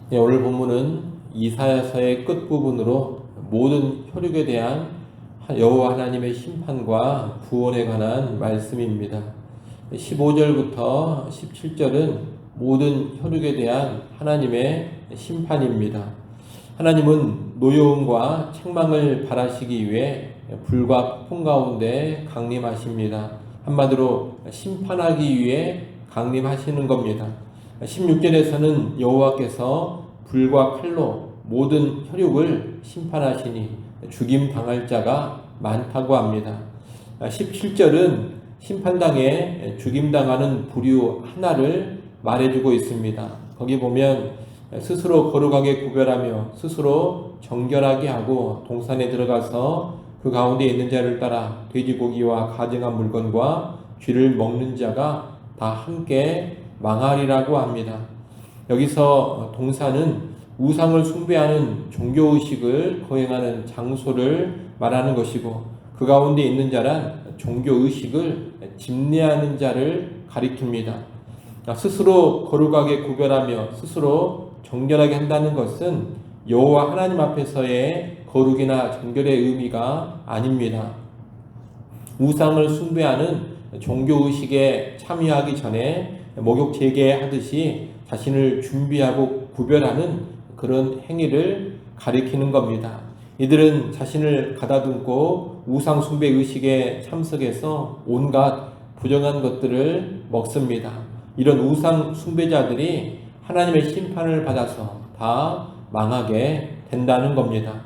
네, 오늘 본문은 이사야서의 끝부분으로 모든 혈육에 대한 여호와 하나님의 심판과 구원에 관한 말씀입니다. 15절부터 17절은 모든 혈육에 대한 하나님의 심판입니다. 하나님은 노여움과 책망을 발하시기 위해 불과 폭풍 가운데 강림하십니다. 한마디로 심판하기 위해 강림하시는 겁니다. 16절에서는 여호와께서 불과 칼로 모든 혈육을 심판하시니 죽임 당할 자가 많다고 합니다. 17절은 심판당에 죽임당하는 부류 하나를 말해주고 있습니다. 거기 보면 스스로 거룩하게 구별하며 스스로 정결하게 하고 동산에 들어가서 그 가운데 있는 자를 따라 돼지고기와 가증한 물건과 쥐를 먹는 자가 다 함께 망하리라고 합니다. 여기서 동산은 우상을 숭배하는 종교의식을 거행하는 장소를 말하는 것이고, 그 가운데 있는 자란 종교의식을 집례하는 자를 가리킵니다. 스스로 거룩하게 구별하며 스스로 정결하게 한다는 것은 여호와 하나님 앞에서의 거룩이나 정결의 의미가 아닙니다. 우상을 숭배하는 종교의식에 참여하기 전에 목욕 재개하듯이 자신을 준비하고 구별하는 그런 행위를 가리키는 겁니다. 이들은 자신을 가다듬고 우상 숭배 의식에 참석해서 온갖 부정한 것들을 먹습니다. 이런 우상 숭배자들이 하나님의 심판을 받아서 다 망하게 된다는 겁니다.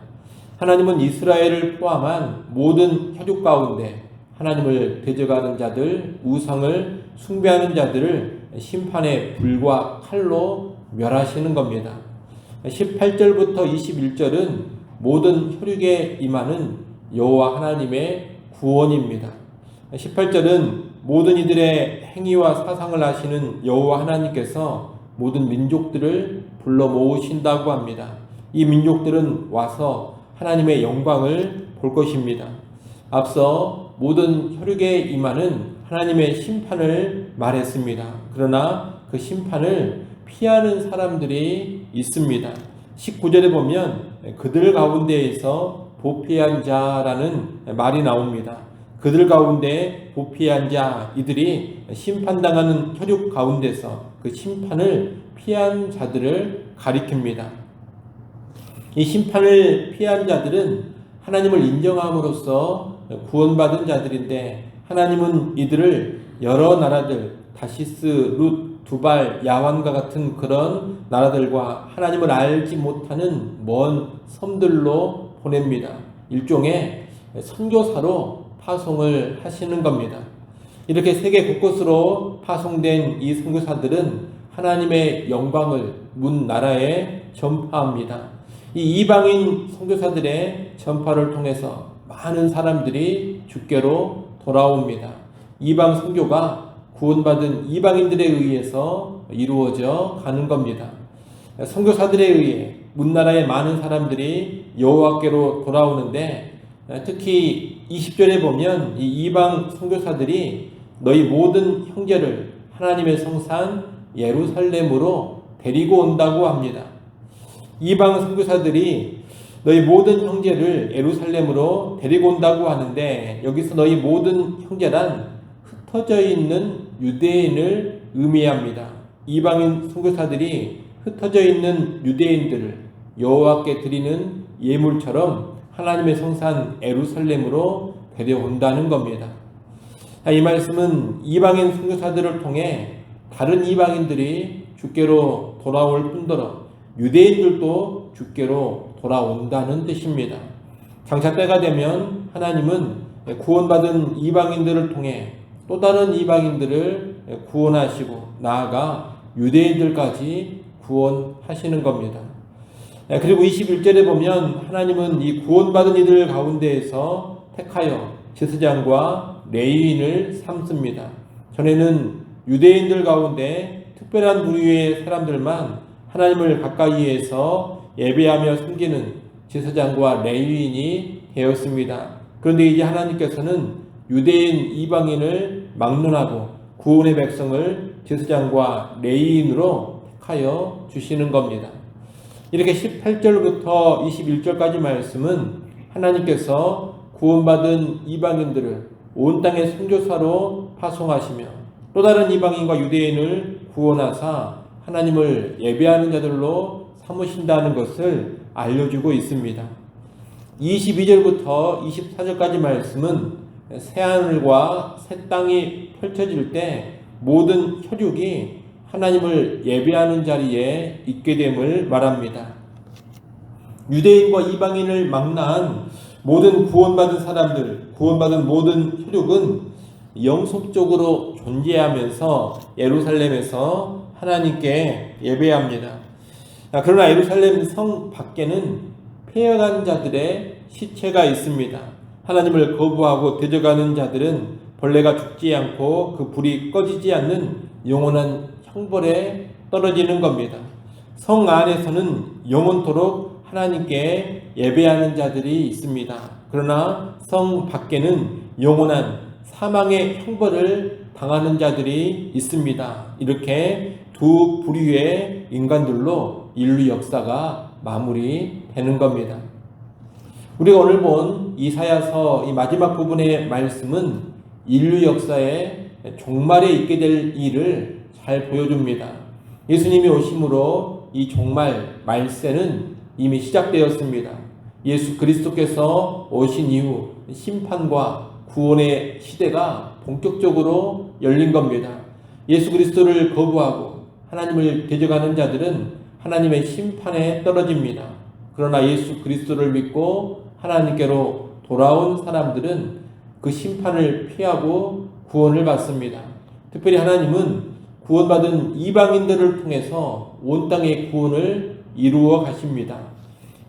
하나님은 이스라엘을 포함한 모든 혈육 가운데 하나님을 대적하는 자들, 우상을 숭배하는 자들을 심판의 불과 칼로 멸하시는 겁니다. 18절부터 21절은 모든 혈육에 임하는 여호와 하나님의 구원입니다. 18절은 모든 이들의 행위와 사상을 아시는 여호와 하나님께서 모든 민족들을 불러 모으신다고 합니다. 이 민족들은 와서 하나님의 영광을 볼 것입니다. 앞서 모든 혈육에 임하는 하나님의 심판을 말했습니다. 그러나 그 심판을 피하는 사람들이 있습니다. 19절에 보면 그들 가운데에서 보피한 자라는 말이 나옵니다. 그들 가운데 보피한 자, 이들이 심판당하는 혈육 가운데서 그 심판을 피한 자들을 가리킵니다. 이 심판을 피한 자들은 하나님을 인정함으로써 구원받은 자들인데, 하나님은 이들을 여러 나라들, 다시스, 룻, 두발, 야완과 같은 그런 나라들과 하나님을 알지 못하는 먼 섬들로 보냅니다. 일종의 선교사로 파송을 하시는 겁니다. 이렇게 세계 곳곳으로 파송된 이 선교사들은 하나님의 영광을 문 나라에 전파합니다. 이 이방인 선교사들의 전파를 통해서 많은 사람들이 주께로 돌아옵니다. 이방 선교가 구원받은 이방인들에 의해서 이루어져 가는 겁니다. 선교사들에 의해 문나라의 많은 사람들이 여호와께로 돌아오는데, 특히 20절에 보면 이 이방 선교사들이 너희 모든 형제를 하나님의 성산 예루살렘으로 데리고 온다고 합니다. 이방 선교사들이 너희 모든 형제를 예루살렘으로 데리고 온다고 하는데, 여기서 너희 모든 형제란 흩어져 있는 유대인을 의미합니다. 이방인 선교사들이 흩어져 있는 유대인들을 여호와께 드리는 예물처럼 하나님의 성산 예루살렘으로 데려온다는 겁니다. 이 말씀은 이방인 선교사들을 통해 다른 이방인들이 주께로 돌아올 뿐더러 유대인들도 주께로 돌아온다는 뜻입니다. 장차 때가 되면 하나님은 구원받은 이방인들을 통해 또 다른 이방인들을 구원하시고 나아가 유대인들까지 구원하시는 겁니다. 그리고 21절에 보면 하나님은 이 구원받은 이들 가운데에서 택하여 제사장과 레위인을 삼습니다. 전에는 유대인들 가운데 특별한 부류의 사람들만 하나님을 가까이에서 예배하며 섬기는 제사장과 레위인이 되었습니다. 그런데 이제 하나님께서는 유대인 이방인을 막론하고 구원의 백성을 제사장과 레위인으로 택하여 주시는 겁니다. 이렇게 18절부터 21절까지 말씀은 하나님께서 구원받은 이방인들을 온 땅의 선교사로 파송하시며 또 다른 이방인과 유대인을 구원하사 하나님을 예배하는 자들로 삼으신다는 것을 알려주고 있습니다. 22절부터 24절까지 말씀은 새하늘과 새 땅이 펼쳐질 때 모든 혈육이 하나님을 예배하는 자리에 있게 됨을 말합니다. 유대인과 이방인을 망라한 모든 구원받은 사람들, 구원받은 모든 혈육은 영속적으로 존재하면서 예루살렘에서 하나님께 예배합니다. 그러나 예루살렘 성 밖에는 폐역한 자들의 시체가 있습니다. 하나님을 거부하고 대적하는 자들은 벌레가 죽지 않고 그 불이 꺼지지 않는 영원한 형벌에 떨어지는 겁니다. 성 안에서는 영원토록 하나님께 예배하는 자들이 있습니다. 그러나 성 밖에는 영원한 사망의 형벌을 당하는 자들이 있습니다. 이렇게 두 부류의 인간들로 인류 역사가 마무리되는 겁니다. 우리가 오늘 본 이사야서 이 마지막 부분의 말씀은 인류 역사의 종말에 있게 될 일을 잘 보여줍니다. 예수님이 오심으로 이 종말 말세는 이미 시작되었습니다. 예수 그리스도께서 오신 이후 심판과 구원의 시대가 본격적으로 열린 겁니다. 예수 그리스도를 거부하고 하나님을 대적하는 자들은 하나님의 심판에 떨어집니다. 그러나 예수 그리스도를 믿고 하나님께로 돌아온 사람들은 그 심판을 피하고 구원을 받습니다. 특별히 하나님은 구원받은 이방인들을 통해서 온 땅의 구원을 이루어 가십니다.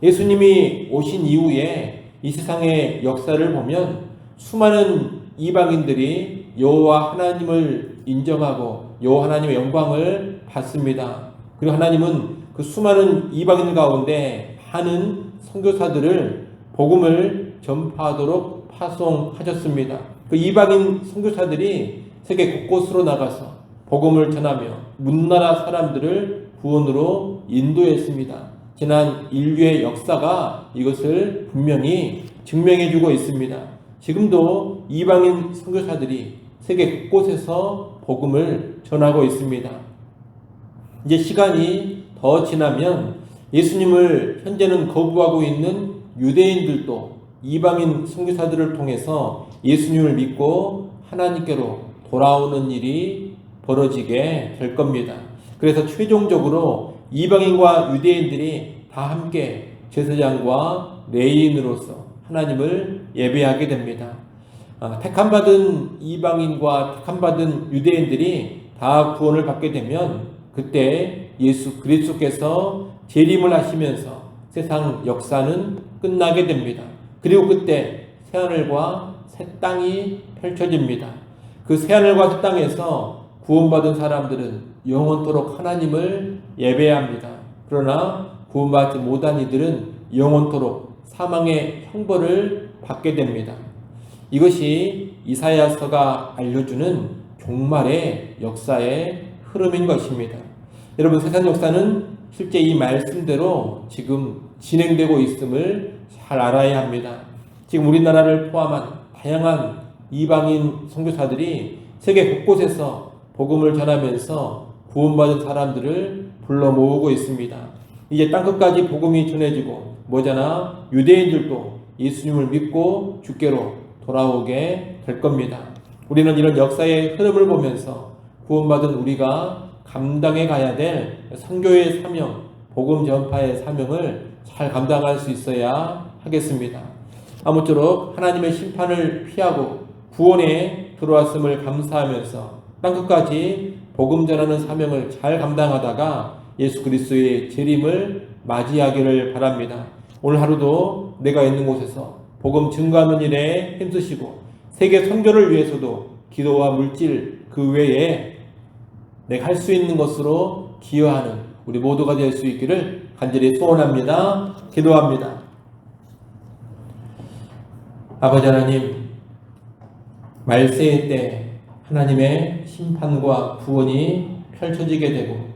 예수님이 오신 이후에 이 세상의 역사를 보면 수많은 이방인들이 여호와 하나님을 인정하고 여호와 하나님의 영광을 받습니다. 그리고 하나님은 그 수많은 이방인들 가운데 많은 선교사들을 복음을 전파하도록 파송하셨습니다. 그 이방인 선교사들이 세계 곳곳으로 나가서 복음을 전하며 문나라 사람들을 구원으로 인도했습니다. 지난 인류의 역사가 이것을 분명히 증명해주고 있습니다. 지금도 이방인 선교사들이 세계 곳곳에서 복음을 전하고 있습니다. 이제 시간이 더 지나면 예수님을 현재는 거부하고 있는 유대인들도 이방인 선교사들을 통해서 예수님을 믿고 하나님께로 돌아오는 일이 벌어지게 될 겁니다. 그래서 최종적으로 이방인과 유대인들이 다 함께 제사장과 레위인으로서 하나님을 예배하게 됩니다. 택함받은 이방인과 택함받은 유대인들이 다 구원을 받게 되면 그때 예수 그리스도께서 재림을 하시면서 세상 역사는 끝나게 됩니다. 그리고 그때 새하늘과 새 땅이 펼쳐집니다. 그 새하늘과 새 땅에서 구원받은 사람들은 영원토록 하나님을 예배합니다. 그러나 구원받지 못한 이들은 영원토록 사망의 형벌을 받게 됩니다. 이것이 이사야서가 알려주는 종말의 역사의 흐름인 것입니다. 여러분, 세상 역사는 실제 이 말씀대로 지금 진행되고 있음을 잘 알아야 합니다. 지금 우리나라를 포함한 다양한 이방인 선교사들이 세계 곳곳에서 복음을 전하면서 구원받은 사람들을 불러 모으고 있습니다. 이제 땅끝까지 복음이 전해지고 머지않아 유대인들도 예수님을 믿고 주께로 돌아오게 될 겁니다. 우리는 이런 역사의 흐름을 보면서 구원받은 우리가 감당해 가야 될 선교의 사명, 복음 전파의 사명을 잘 감당할 수 있어야 하겠습니다. 아무쪼록 하나님의 심판을 피하고 구원에 들어왔음을 감사하면서 땅끝까지 복음 전하는 사명을 잘 감당하다가 예수 그리스도의 재림을 맞이하기를 바랍니다. 오늘 하루도 내가 있는 곳에서 복음 증거하는 일에 힘쓰시고 세계 선교를 위해서도 기도와 물질 그 외에 내가 할 수 있는 것으로 기여하는 우리 모두가 될 수 있기를 간절히 소원합니다. 기도합니다. 아버지 하나님, 말세의 때 하나님의 심판과 구원이 펼쳐지게 되고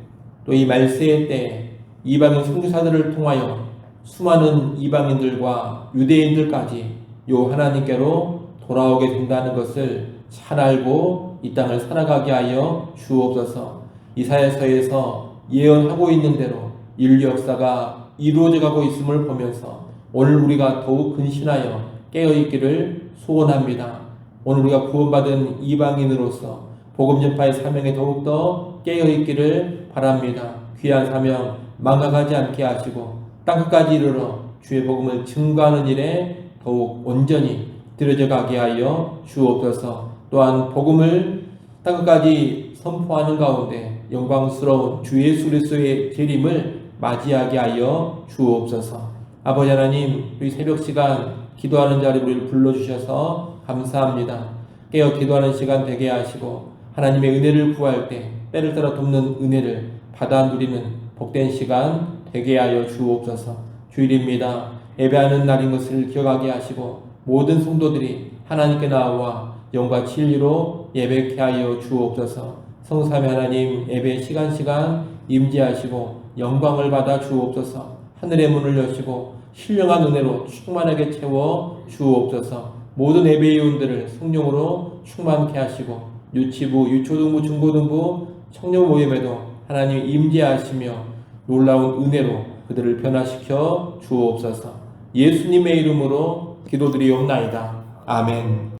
또 이 말세의 때 이방인 선교사들을 통하여 수많은 이방인들과 유대인들까지 요 하나님께로 돌아오게 된다는 것을 잘 알고 이 땅을 살아가게 하여 주옵소서. 이사야서에서 예언하고 있는 대로 인류 역사가 이루어져 가고 있음을 보면서 오늘 우리가 더욱 근신하여 깨어있기를 소원합니다. 오늘 우리가 구원받은 이방인으로서 복음 전파의 사명에 더욱더 깨어있기를 바랍니다. 귀한 사명 망각하지 않게 하시고 땅끝까지 이르러 주의 복음을 증거하는 일에 더욱 온전히 들여져 가게 하여 주옵소서. 또한 복음을 땅끝까지 선포하는 가운데 영광스러운 주 예수 그리스도의 재림을 맞이하게 하여 주옵소서. 아버지 하나님, 우리 새벽 시간 기도하는 자리에 우리를 불러주셔서 감사합니다. 깨어 기도하는 시간 되게 하시고 하나님의 은혜를 구할 때 때를 따라 돕는 은혜를 받아 누리는 복된 시간 되게 하여 주옵소서. 주일입니다. 예배하는 날인 것을 기억하게 하시고 모든 성도들이 하나님께 나와 영과 진리로 예배케 하여 주옵소서. 성삼위 하나님, 예배 시간 임재하시고 영광을 받아 주옵소서. 하늘의 문을 여시고 신령한 은혜로 충만하게 채워 주옵소서. 모든 예배위원들을 성령으로 충만케 하시고 유치부, 유초등부, 중고등부, 청년 모임에도 하나님 임재하시며 놀라운 은혜로 그들을 변화시켜 주옵소서. 예수님의 이름으로 기도드리옵나이다. 아멘.